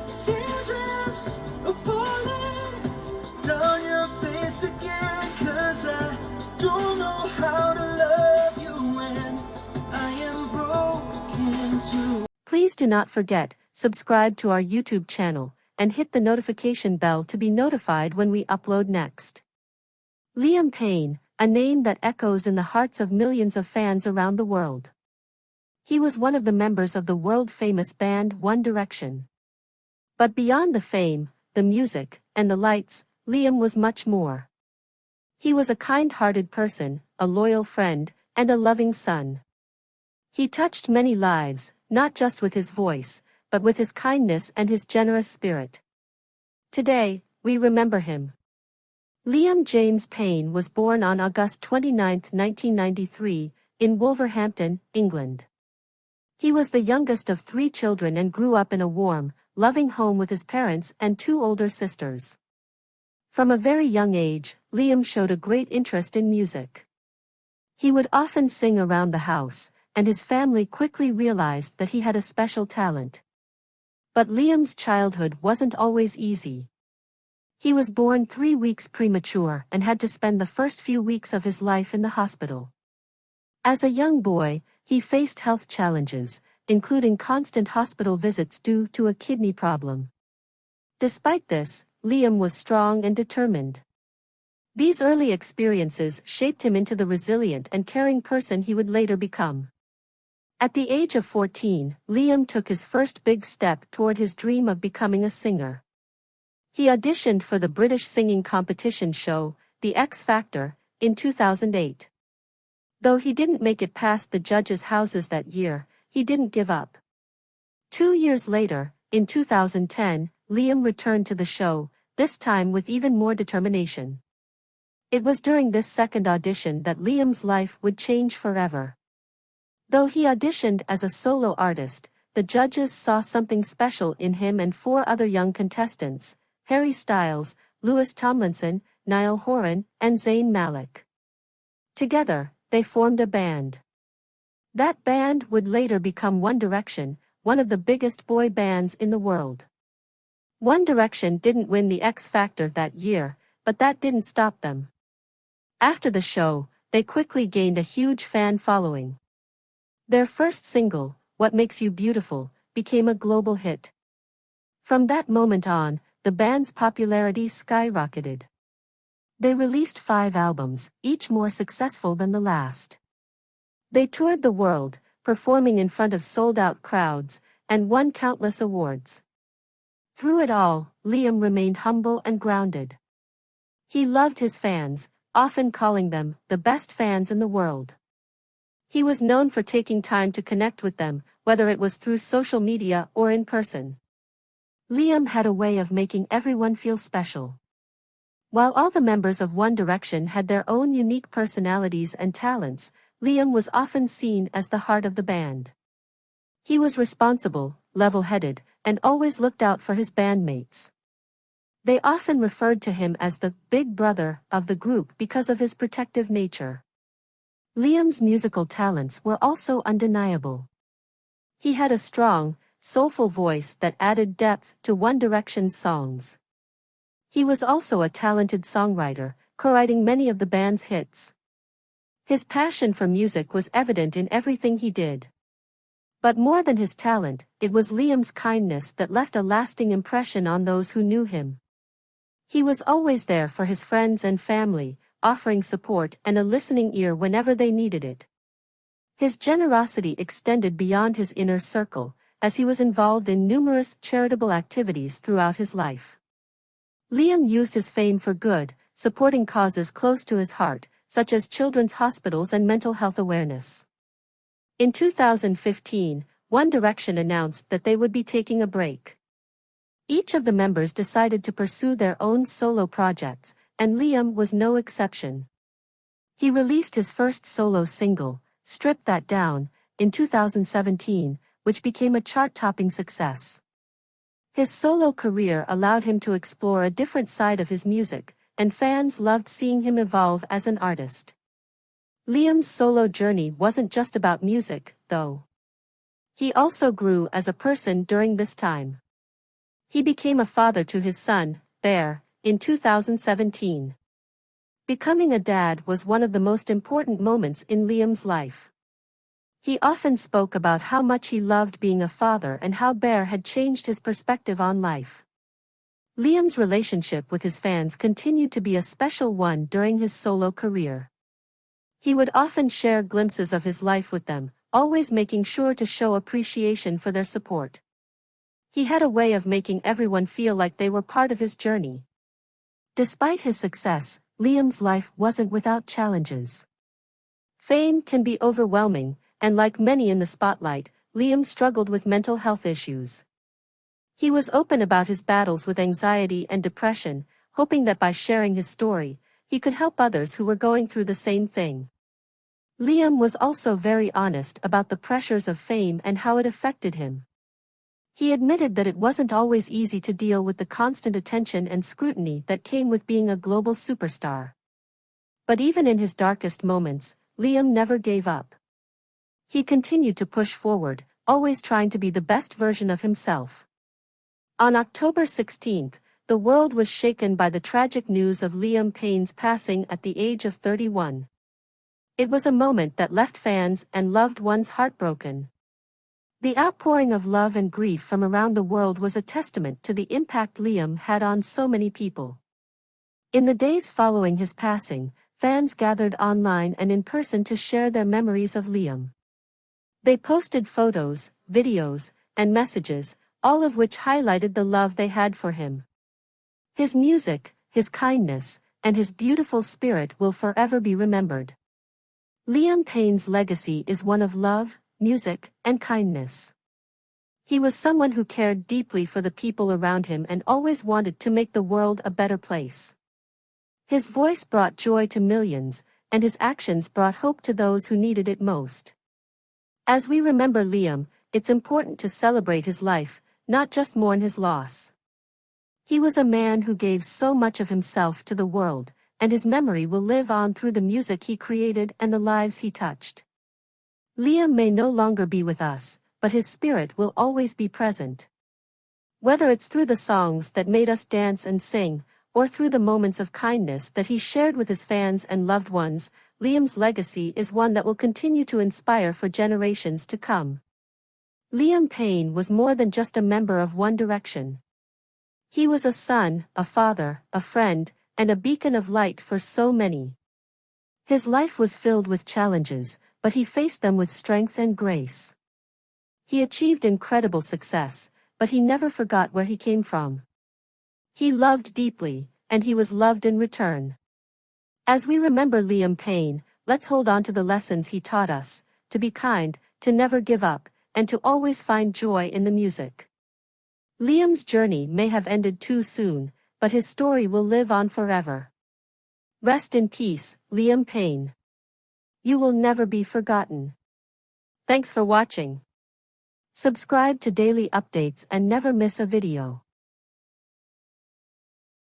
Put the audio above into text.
Teardrops are falling down your face again, 'cause I don't know how to love you when I am broken too. Please do not forget, subscribe to our YouTube channel, and hit the notification bell to be notified when we upload next. Liam Payne, a name that echoes in the hearts of millions of fans around the world. He was one of the members of the world-famous band One Direction. But beyond the fame, the music, and the lights, Liam was much more. He was a kind-hearted person, a loyal friend, and a loving son. He touched many lives, not just with his voice, but with his kindness and his generous spirit. Today, we remember him. Liam James Payne was born on August 29, 1993, in Wolverhampton, England. He was the youngest of 3 children and grew up in a warm, loving home with his parents and 2 older sisters. From a very young age, Liam showed a great interest in music. He would often sing around the house, and his family quickly realized that he had a special talent. But Liam's childhood wasn't always easy. He was born 3 weeks premature and had to spend the first few weeks of his life in the hospital. As a young boy, he faced health challenges, including constant hospital visits due to a kidney problem. Despite this, Liam was strong and determined. These early experiences shaped him into the resilient and caring person he would later become. At the age of 14, Liam took his first big step toward his dream of becoming a singer. He auditioned for the British singing competition show, The X Factor, in 2008. Though he didn't make it past the judges' houses that year, he didn't give up. 2 years later, in 2010, Liam returned to the show, this time with even more determination. It was during this second audition that Liam's life would change forever. Though he auditioned as a solo artist, the judges saw something special in him and 4 other young contestants, Harry Styles, Louis Tomlinson, Niall Horan, and Zayn Malik. Together, they formed a band. That band would later become One Direction, one of the biggest boy bands in the world. One Direction didn't win the X Factor that year, but that didn't stop them. After the show, they quickly gained a huge fan following. Their first single, What Makes You Beautiful, became a global hit. From that moment on, the band's popularity skyrocketed. They released 5 albums, each more successful than the last. They toured the world, performing in front of sold-out crowds, and won countless awards. Through it all, Liam remained humble and grounded. He loved his fans, often calling them the best fans in the world. He was known for taking time to connect with them, whether it was through social media or in person. Liam had a way of making everyone feel special. While all the members of One Direction had their own unique personalities and talents, Liam was often seen as the heart of the band. He was responsible, level-headed, and always looked out for his bandmates. They often referred to him as the big brother of the group because of his protective nature. Liam's musical talents were also undeniable. He had a strong, soulful voice that added depth to One Direction's songs. He was also a talented songwriter, co-writing many of the band's hits. His passion for music was evident in everything he did. But more than his talent, it was Liam's kindness that left a lasting impression on those who knew him. He was always there for his friends and family, offering support and a listening ear whenever they needed it. His generosity extended beyond his inner circle, as he was involved in numerous charitable activities throughout his life. Liam used his fame for good, supporting causes close to his heart, such as children's hospitals and mental health awareness. In 2015, One Direction announced that they would be taking a break. Each of the members decided to pursue their own solo projects, and Liam was no exception. He released his first solo single, Strip That Down, in 2017, which became a chart-topping success. His solo career allowed him to explore a different side of his music, and fans loved seeing him evolve as an artist. Liam's solo journey wasn't just about music, though. He also grew as a person during this time. He became a father to his son, Bear, in 2017. Becoming a dad was one of the most important moments in Liam's life. He often spoke about how much he loved being a father and how Bear had changed his perspective on life. Liam's relationship with his fans continued to be a special one during his solo career. He would often share glimpses of his life with them, always making sure to show appreciation for their support. He had a way of making everyone feel like they were part of his journey. Despite his success, Liam's life wasn't without challenges. Fame can be overwhelming, and like many in the spotlight, Liam struggled with mental health issues. He was open about his battles with anxiety and depression, hoping that by sharing his story, he could help others who were going through the same thing. Liam was also very honest about the pressures of fame and how it affected him. He admitted that it wasn't always easy to deal with the constant attention and scrutiny that came with being a global superstar. But even in his darkest moments, Liam never gave up. He continued to push forward, always trying to be the best version of himself. On October 16, the world was shaken by the tragic news of Liam Payne's passing at the age of 31. It was a moment that left fans and loved ones heartbroken. The outpouring of love and grief from around the world was a testament to the impact Liam had on so many people. In the days following his passing, fans gathered online and in person to share their memories of Liam. They posted photos, videos, and messages, all of which highlighted the love they had for him. His music, his kindness, and his beautiful spirit will forever be remembered. Liam Payne's legacy is one of love, music, and kindness. He was someone who cared deeply for the people around him and always wanted to make the world a better place. His voice brought joy to millions, and his actions brought hope to those who needed it most. As we remember Liam, it's important to celebrate his life, not just mourn his loss. He was a man who gave so much of himself to the world, and his memory will live on through the music he created and the lives he touched. Liam may no longer be with us, but his spirit will always be present. Whether it's through the songs that made us dance and sing, or through the moments of kindness that he shared with his fans and loved ones, Liam's legacy is one that will continue to inspire for generations to come. Liam Payne was more than just a member of One Direction. He was a son, a father, a friend, and a beacon of light for so many. His life was filled with challenges, but he faced them with strength and grace. He achieved incredible success, but he never forgot where he came from. He loved deeply, and he was loved in return. As we remember Liam Payne, let's hold on to the lessons he taught us, to be kind, to never give up, and to always find joy in the music. Liam's journey may have ended too soon, but his story will live on forever. Rest in peace, Liam Payne. You will never be forgotten. Thanks for watching. Subscribe to daily updates and never miss a video.